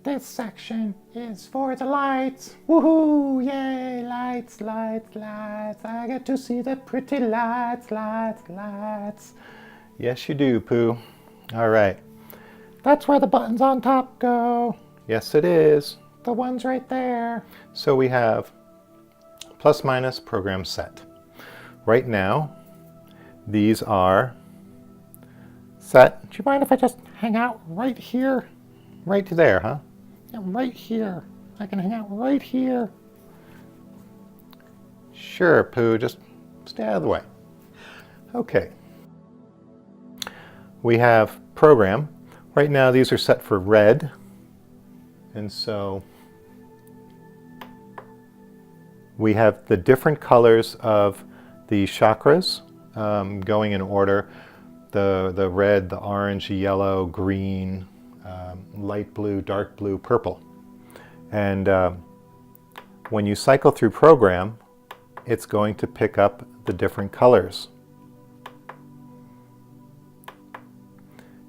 This section is for the lights. Woohoo! Yay! Lights, lights, lights. I get to see the pretty lights, lights, lights. Yes, you do, Pooh. All right. That's where the buttons on top go. Yes, it is. The ones right there. So we have plus minus program set. Right now, these are set. Do you mind if I just hang out right here? Right there, huh? Yeah, right here. I can hang out right here. Sure, Pooh, just stay out of the way. Okay. We have program. Right now these are set for red. And so we have the different colors of the chakras going in order. The red, the orange, yellow, green, light blue, dark blue, purple. And when you cycle through program, it's going to pick up the different colors.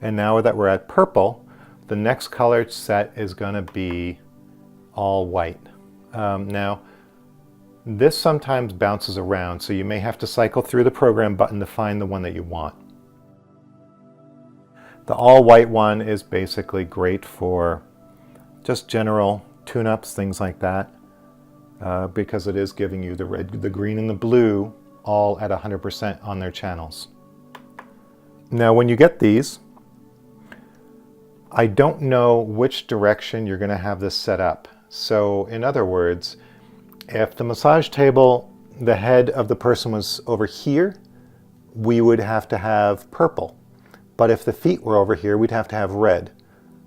And now that we're at purple, the next color set is going to be all white. Now, this sometimes bounces around, so you may have to cycle through the program button to find the one that you want. The all white one is basically great for just general tune-ups, things like that, because it is giving you the red, the green, and the blue all at 100% on their channels. Now, when you get these, I don't know which direction you're going to have this set up. So, in other words, if the massage table, the head of the person was over here, we would have to have purple. But if the feet were over here, we'd have to have red.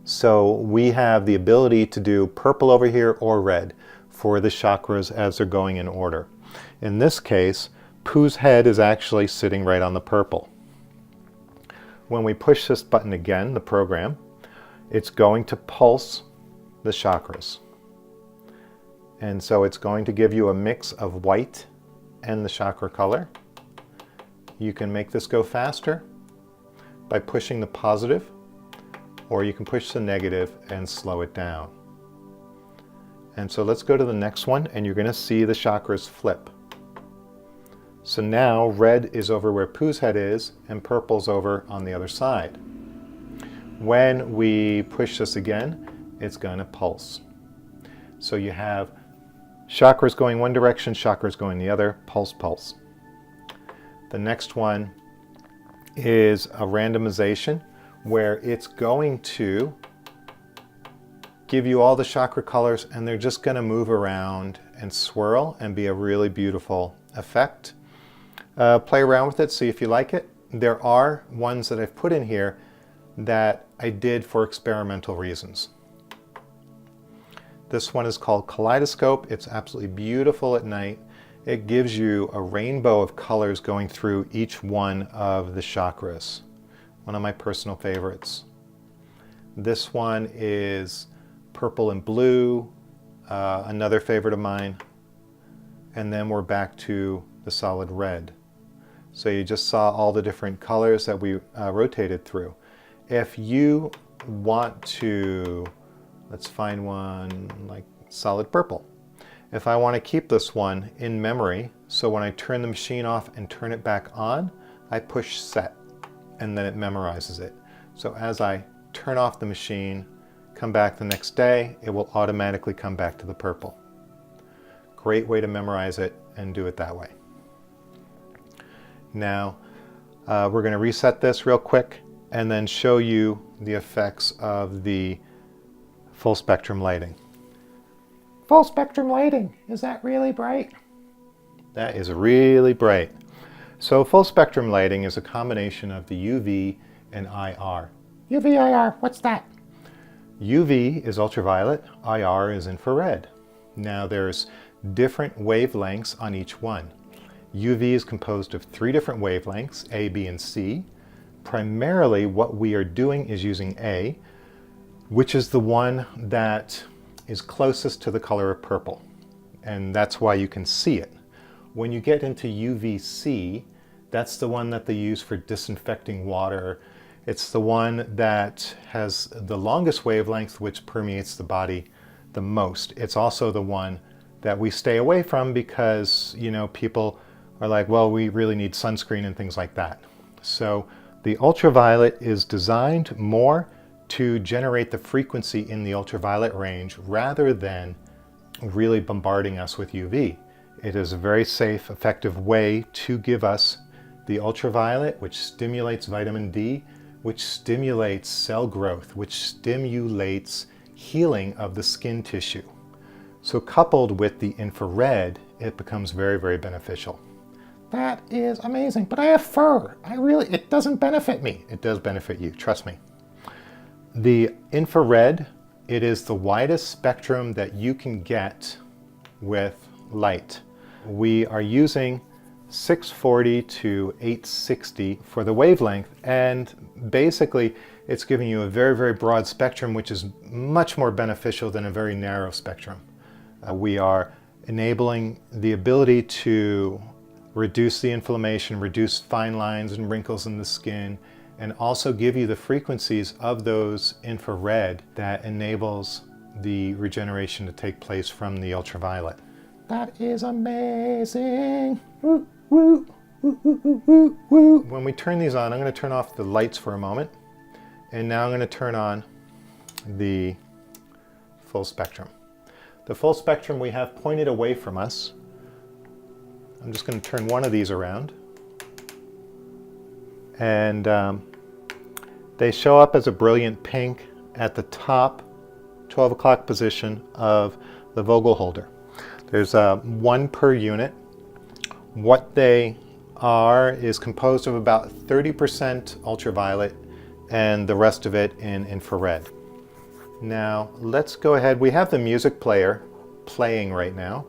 So we have the ability to do purple over here or red for the chakras as they're going in order. In this case, Pooh's head is actually sitting right on the purple. When we push this button again, the program, it's going to pulse the chakras. And so it's going to give you a mix of white and the chakra color. You can make this go faster by pushing the positive, or you can push the negative and slow it down. And so let's go to the next one, and you're going to see the chakras flip. So now red is over where Pooh's head is, and purple's over on the other side. When we push this again, it's going to pulse. So you have chakras going one direction, chakras going the other, pulse, pulse. The next one is a randomization where it's going to give you all the chakra colors, and they're just going to move around and swirl and be a really beautiful effect. Play around with it, see if you like it. There are ones that I've put in here that I did for experimental reasons. This one is called Kaleidoscope. It's absolutely beautiful at night. It gives you a rainbow of colors going through each one of the chakras. One of my personal favorites. This one is purple and blue, another favorite of mine. And then we're back to the solid red. So you just saw all the different colors that we rotated through. If you want to, let's find one like solid purple. If I want to keep this one in memory, so when I turn the machine off and turn it back on, I push set, and then it memorizes it. So as I turn off the machine, come back the next day, it will automatically come back to the purple. Great way to memorize it and do it that way. Now, we're going to reset this real quick and then show you the effects of the full spectrum lighting. Full spectrum lighting. Is that really bright? That is really bright. So full spectrum lighting is a combination of the UV and IR. UV, IR, what's that? UV is ultraviolet, IR is infrared. Now there's different wavelengths on each one. UV is composed of 3 different wavelengths, A, B, and C. Primarily what we are doing is using A, which is the one that is closest to the color of purple, and that's why you can see it. When you get into UVC, that's the one that they use for disinfecting water It's the one that has the longest wavelength, which permeates the body the most. It's also the one that we stay away from because, you know, people are like, well, we really need sunscreen and things like that. So the ultraviolet is designed more to generate the frequency in the ultraviolet range rather than really bombarding us with UV. It is a very safe, effective way to give us the ultraviolet, which stimulates vitamin D, which stimulates cell growth, which stimulates healing of the skin tissue. So coupled with the infrared, it becomes very, very beneficial. That is amazing, but I have fur. It doesn't benefit me. It does benefit you, trust me. The infrared, it is the widest spectrum that you can get with light. We are using 640 to 860 for the wavelength, and basically it's giving you a very, very broad spectrum, which is much more beneficial than a very narrow spectrum. We are enabling the ability to reduce the inflammation, reduce fine lines and wrinkles in the skin, and also give you the frequencies of those infrared that enables the regeneration to take place from the ultraviolet. That is amazing. Woo, woo, woo, woo, woo, woo, woo. When we turn these on, I'm going to turn off the lights for a moment, and now I'm going to turn on the full spectrum. The full spectrum we have pointed away from us. I'm just going to turn one of these around. And they show up as a brilliant pink at the top 12 o'clock position of the Vogel holder. There's one per unit. What they are is composed of about 30% ultraviolet and the rest of it in infrared. Now let's go ahead. We have the music player playing right now,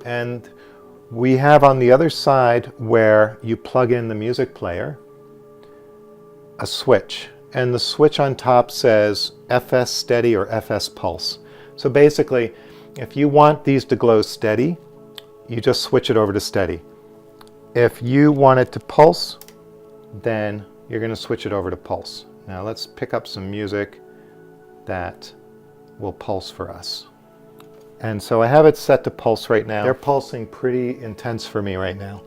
and we have on the other side where you plug in the music player a switch, and the switch on top says FS steady or FS pulse. So basically, if you want these to glow steady, you just switch it over to steady. If you want it to pulse, then you're going to switch it over to pulse. Now let's pick up some music that will pulse for us. And so I have it set to pulse right now. They're pulsing pretty intense for me right now.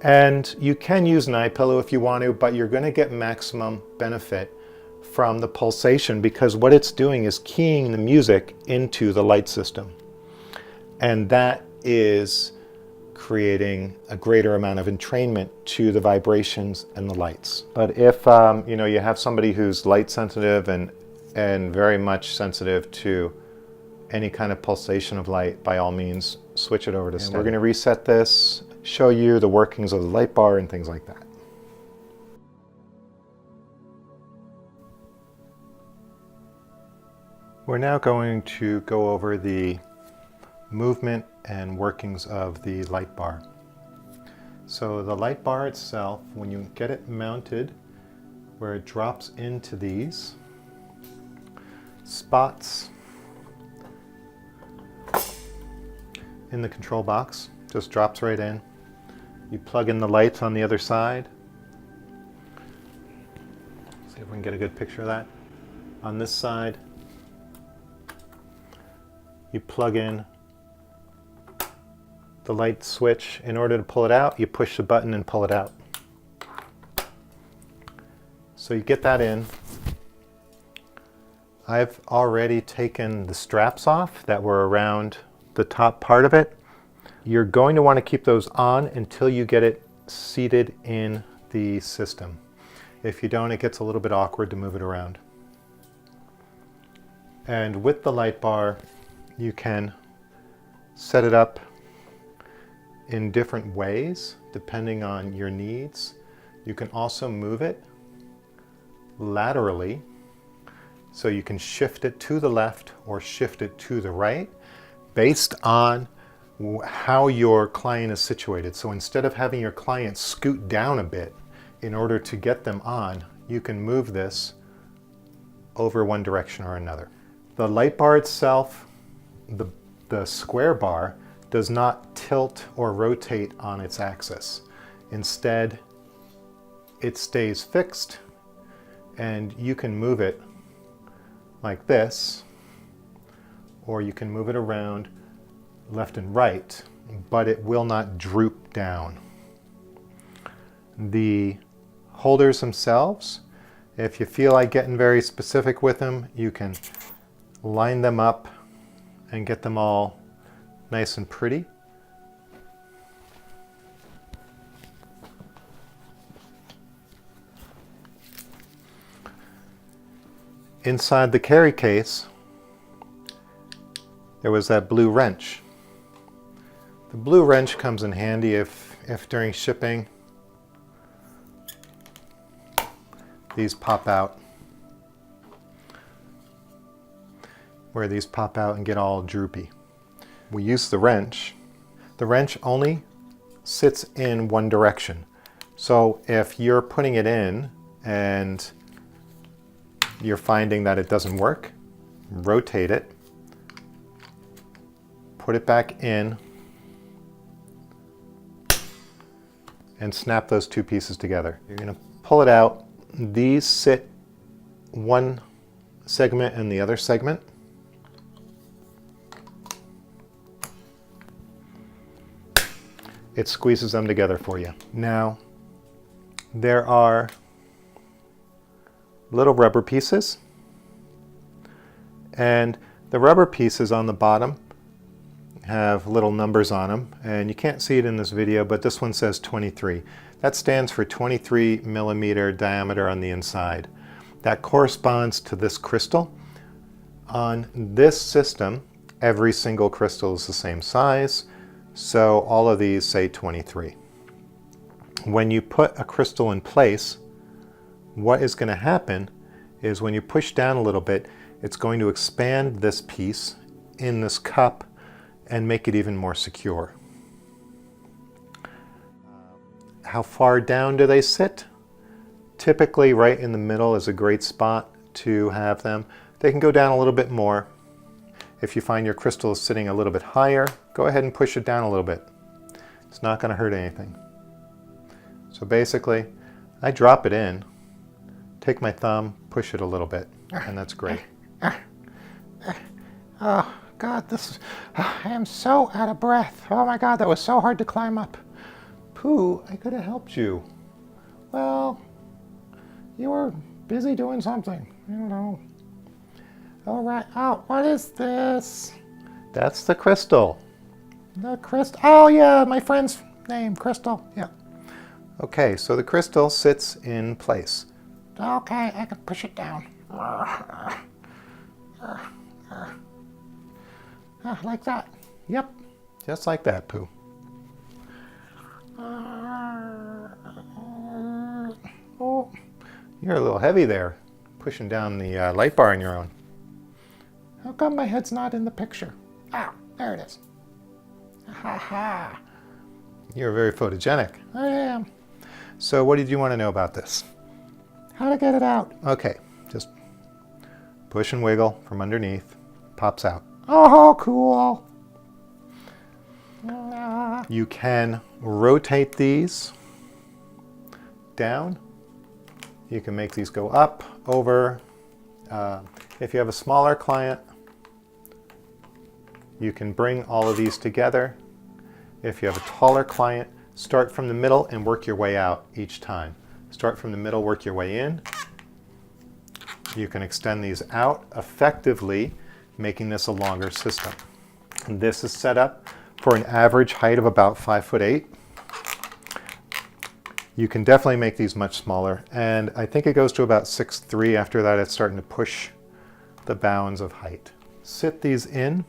And you can use an eye pillow if you want to, but you're going to get maximum benefit from the pulsation because what it's doing is keying the music into the light system. And that is creating a greater amount of entrainment to the vibrations and the lights. But if you know, you have somebody who's light sensitive and very much sensitive to any kind of pulsation of light, by all means, switch it over to steady. We're going to reset this, show you the workings of the light bar and things like that. We're now going to go over the movement and workings of the light bar. So the light bar itself, when you get it mounted, where it drops into these spots in the control box, just drops right in. You plug in the lights on the other side. See if we can get a good picture of that. On this side, you plug in the light switch. In order to pull it out, you push the button and pull it out. So you get that in. I've already taken the straps off that were around the top part of it. You're going to want to keep those on until you get it seated in the system. If you don't, it gets a little bit awkward to move it around. And with the light bar, you can set it up in different ways depending on your needs. You can also move it laterally, so you can shift it to the left or shift it to the right based on how your client is situated. So instead of having your client scoot down a bit in order to get them on, you can move this over one direction or another. The light bar itself, the square bar, does not tilt or rotate on its axis. Instead, it stays fixed. and you can move it like this, or you can move it around left and right, but it will not droop down. The holders themselves, if you feel like getting very specific with them, you can line them up and get them all nice and pretty. Inside the carry case, there was that blue wrench. The blue wrench comes in handy if during shipping these pop out, where these pop out and get all droopy. We use the wrench. The wrench only sits in one direction. So if you're putting it in and you're finding that it doesn't work, rotate it, put it back in, and snap those two pieces together. You're going to pull it out. These sit one segment and the other segment. It squeezes them together for you. Now, there are little rubber pieces, and the rubber pieces on the bottom have little numbers on them, and you can't see it in this video, but this one says 23. That stands for 23 millimeter diameter on the inside. That corresponds to this crystal. On this system, every single crystal is the same size, so all of these say 23. When you put a crystal in place, what is going to happen is when you push down a little bit, it's going to expand this piece in this cup and make it even more secure. How far down do they sit? Typically right in the middle is a great spot to have them. They can go down a little bit more. If you find your crystal is sitting a little bit higher, go ahead and push it down a little bit. It's not going to hurt anything. So basically, I drop it in, take my thumb, push it a little bit, and that's great. Oh, God, I am so out of breath. Oh my God, that was so hard to climb up. Pooh, I could have helped you. Well, you were busy doing something. I don't know. All right. Oh, what is this? That's the crystal. The crystal. Oh, yeah, my friend's name, Crystal. Yeah. Okay, so the crystal sits in place. Okay, I can push it down. Like that. Yep. Just like that, Pooh. Oh. You're a little heavy there, pushing down the light bar on your own. How come my head's not in the picture? Ah, there it is. Ha ha. You're very photogenic. I am. So what did you want to know about this? How to get it out? Okay, just push and wiggle from underneath. Pops out. Oh, cool. You can rotate these down. You can make these go up, over. If you have a smaller client, you can bring all of these together. If you have a taller client, start from the middle and work your way out each time. Start from the middle, work your way in. You can extend these out effectively, making this a longer system. And this is set up for an average height of about 5'8". You can definitely make these much smaller, and I think it goes to about 6'3". After that, it's starting to push the bounds of height. Sit these in.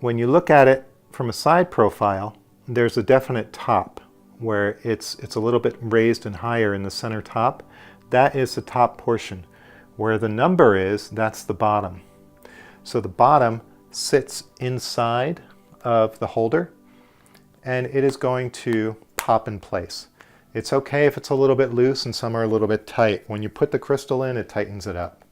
When you look at it from a side profile, there's a definite top where it's a little bit raised and higher in the center top. That is the top portion. Where the number is, that's the bottom. So the bottom sits inside of the holder, and it is going to pop in place. It's okay if it's a little bit loose and some are a little bit tight. When you put the crystal in, it tightens it up.